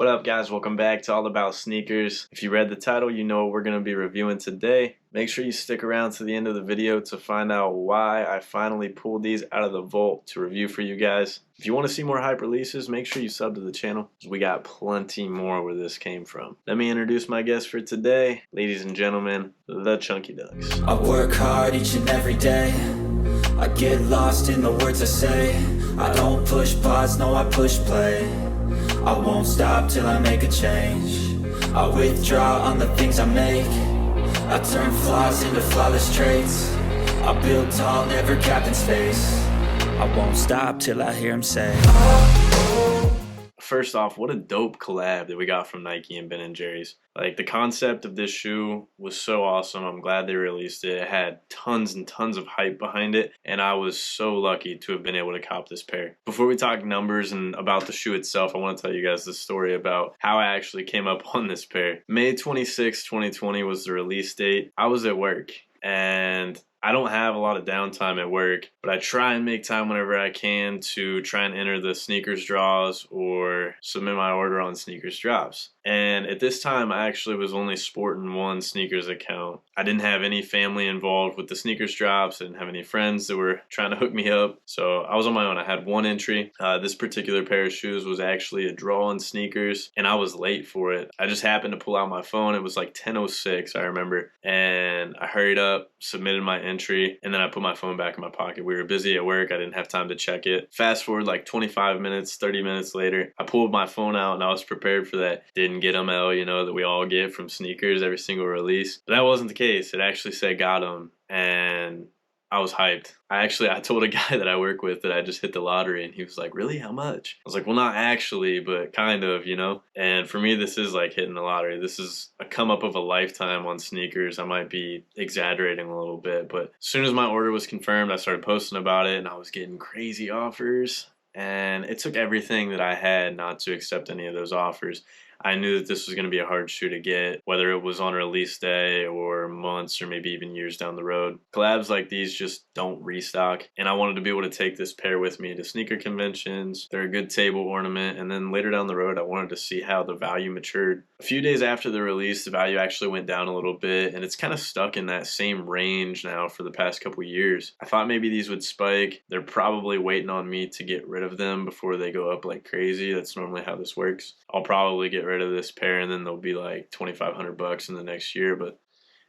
What up, guys? Welcome back to All About Sneakers. If you read the title, you know what we're going to be reviewing today. Make sure you stick around to the end of the video to find out why I finally pulled these out of the vault to review for you guys. If you want to see more hype releases, make sure you sub to the channel, because we got plenty more where this came from. Let me introduce my guest for today. Ladies and gentlemen, the Chunky Dunks. I work hard each and every day. I get lost in the words I say. I don't push pause, no, I push play. I won't stop till I make a change. I withdraw on the things I make. I turn flaws into flawless traits. I build tall, never capped in space. I won't stop till I hear him say, First off, what a dope collab that we got from Nike and Ben & Jerry's. Like, the concept of this shoe was so awesome. I'm glad they released it. It had tons and tons of hype behind it, and I was so lucky to have been able to cop this pair. Before we talk numbers and about the shoe itself, I want to tell you guys the story about how I actually came up on this pair. May 26, 2020 was the release date. I was at work, and I don't have a lot of downtime at work, but I try and make time whenever I can to try and enter the sneakers draws or submit my order on sneakers drops. And at this time, I actually was only sporting one sneakers account. I didn't have any family involved with the sneakers drops. I didn't have any friends that were trying to hook me up. So I was on my own. I had one entry. This particular pair of shoes was actually a draw on sneakers, and I was late for it. I just happened to pull out my phone. It was like 10:06, I remember. And I hurried up, submitted my entry, and then I put my phone back in my pocket. We were busy at work. I didn't have time to check it. Fast forward like 25 minutes, 30 minutes later, I pulled my phone out and I was prepared for that didn't get 'em L, you know, that we all get from sneakers every single release. But that wasn't the case. It actually said got 'em, and I was hyped. I told a guy that I work with that I just hit the lottery, and he was like, really? How much? I was like, well, not actually, but kind of, you know? And for me, this is like hitting the lottery. This is a come up of a lifetime on sneakers. I might be exaggerating a little bit, but as soon as my order was confirmed, I started posting about it, and I was getting crazy offers. And it took everything that I had not to accept any of those offers. I knew that this was going to be a hard shoe to get, whether it was on release day or months or maybe even years down the road. Collabs like these just don't restock, and I wanted to be able to take this pair with me to sneaker conventions. They're a good table ornament, and then later down the road, I wanted to see how the value matured. A few days after the release, the value actually went down a little bit, and it's kind of stuck in that same range now for the past couple years. I thought maybe these would spike. They're probably waiting on me to get rid of them before they go up like crazy. That's normally how this works. I'll probably get rid of this pair, and then they'll be like $2,500 in the next year, but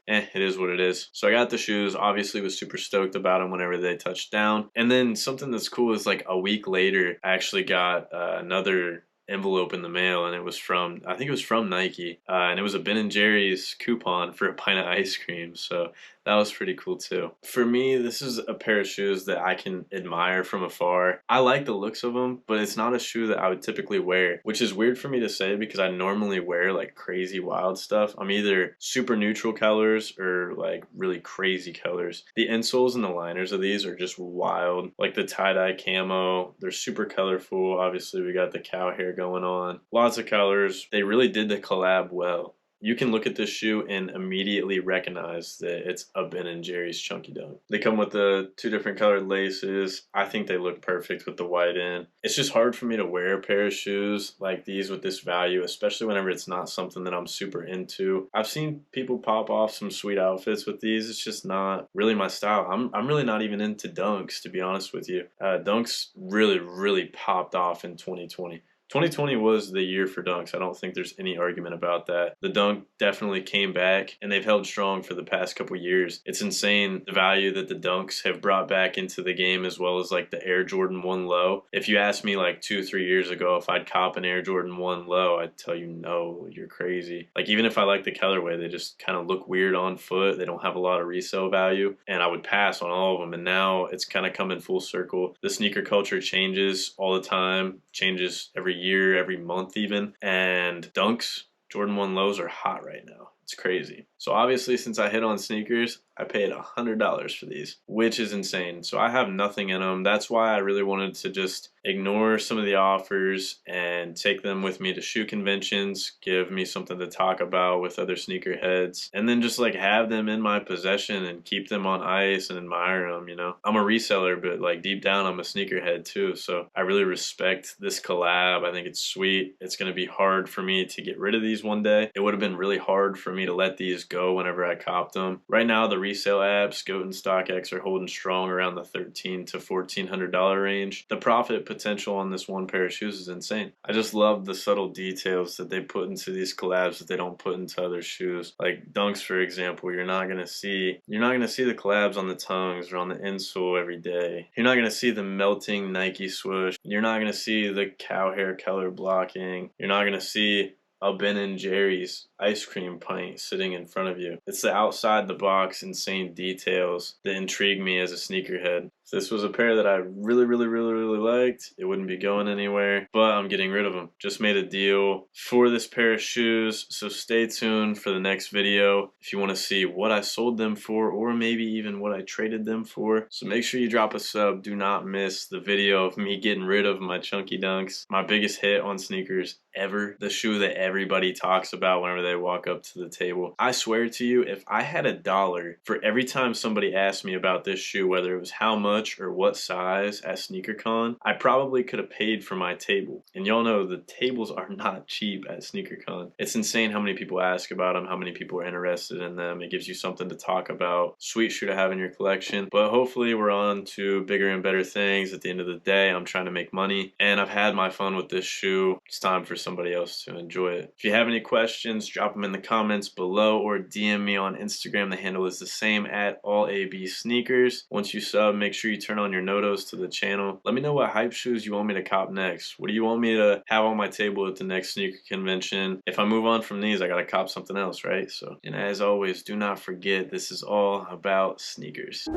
it is what it is. So I got the shoes, obviously was super stoked about them whenever they touched down. And then something that's cool is like a week later, I actually got another envelope in the mail, and it was from, I think it was from Nike, and it was a Ben & Jerry's coupon for a pint of ice cream, so that was pretty cool too. For me, this is a pair of shoes that I can admire from afar. I like the looks of them, but it's not a shoe that I would typically wear, which is weird for me to say because I normally wear like crazy wild stuff. I'm either super neutral colors or like really crazy colors. The insoles and the liners of these are just wild, like the tie-dye camo. They're super colorful. Obviously, we got the cow hair going on. Lots of colors. They really did the collab well. You can look at this shoe and immediately recognize that it's a Ben & Jerry's Chunky Dunk. They come with the two different colored laces. I think they look perfect with the white in. It's just hard for me to wear a pair of shoes like these with this value, especially whenever it's not something that I'm super into. I've seen people pop off some sweet outfits with these. It's just not really my style. I'm really not even into Dunks, to be honest with you. Dunks really popped off in 2020. 2020 was the year for Dunks. I don't think there's any argument about that. The Dunk definitely came back, and they've held strong for the past couple years. It's insane the value that the Dunks have brought back into the game, as well as like the Air Jordan 1 Low. If you asked me like 2-3 years ago if I'd cop an Air Jordan 1 Low, I'd tell you no, you're crazy. Like, even if I like the colorway, they just kind of look weird on foot. They don't have a lot of resale value, and I would pass on all of them. And now it's kind of coming full circle. The sneaker culture changes all the time, changes every year, every month even, and Dunks, Jordan 1 Lows are hot right now. It's crazy. So obviously, since I hit on sneakers, I paid $100 for these, which is insane. So I have nothing in them. That's why I really wanted to just ignore some of the offers and take them with me to shoe conventions, give me something to talk about with other sneakerheads, and then just like have them in my possession and keep them on ice and admire them, you know. I'm a reseller, but like deep down I'm a sneakerhead too, so I really respect this collab. I think it's sweet. It's going to be hard for me to get rid of these one day. It would have been really hard for me to let these go whenever I copped them. Right now the resale apps, Goat and StockX, are holding strong around the $1,300 to $1,400 range. The profit potential on this one pair of shoes is insane. I just love the subtle details that they put into these collabs that they don't put into other shoes. Like Dunks, for example, you're not gonna see the collabs on the tongues or on the insole every day. You're not gonna see the melting Nike swoosh. You're not gonna see the cow hair color blocking. You're not gonna see a Ben & Jerry's ice cream pint sitting in front of you. It's the outside the box insane details that intrigue me as a sneakerhead. If this was a pair that I really liked, it wouldn't be going anywhere, but I'm getting rid of them. Just made a deal for this pair of shoes, so stay tuned for the next video if you want to see what I sold them for, or maybe even what I traded them for. So make sure you drop a sub. Do not miss the video of me getting rid of my chunky Dunks, my biggest hit on sneakers ever, the shoe that everybody talks about whenever they walk up to the table. I swear to you, if I had $1 for every time somebody asked me about this shoe, whether it was how much or what size at SneakerCon, I probably could have paid for my table. And y'all know the tables are not cheap at SneakerCon. It's insane how many people ask about them, how many people are interested in them. It gives you something to talk about. Sweet shoe to have in your collection. But hopefully we're on to bigger and better things. At the end of the day, I'm trying to make money, and I've had my fun with this shoe. It's time for somebody else to enjoy it. If you have any questions, drop them in the comments below or DM me on Instagram. The handle is the same, at AllABSneakers. Once you sub, make sure you turn on your notos to the channel. Let me know what hype shoes you want me to cop next. What do you want me to have on my table at the next sneaker convention? If I move on from these, I gotta cop something else, right? So, and as always, do not forget, this is all about sneakers.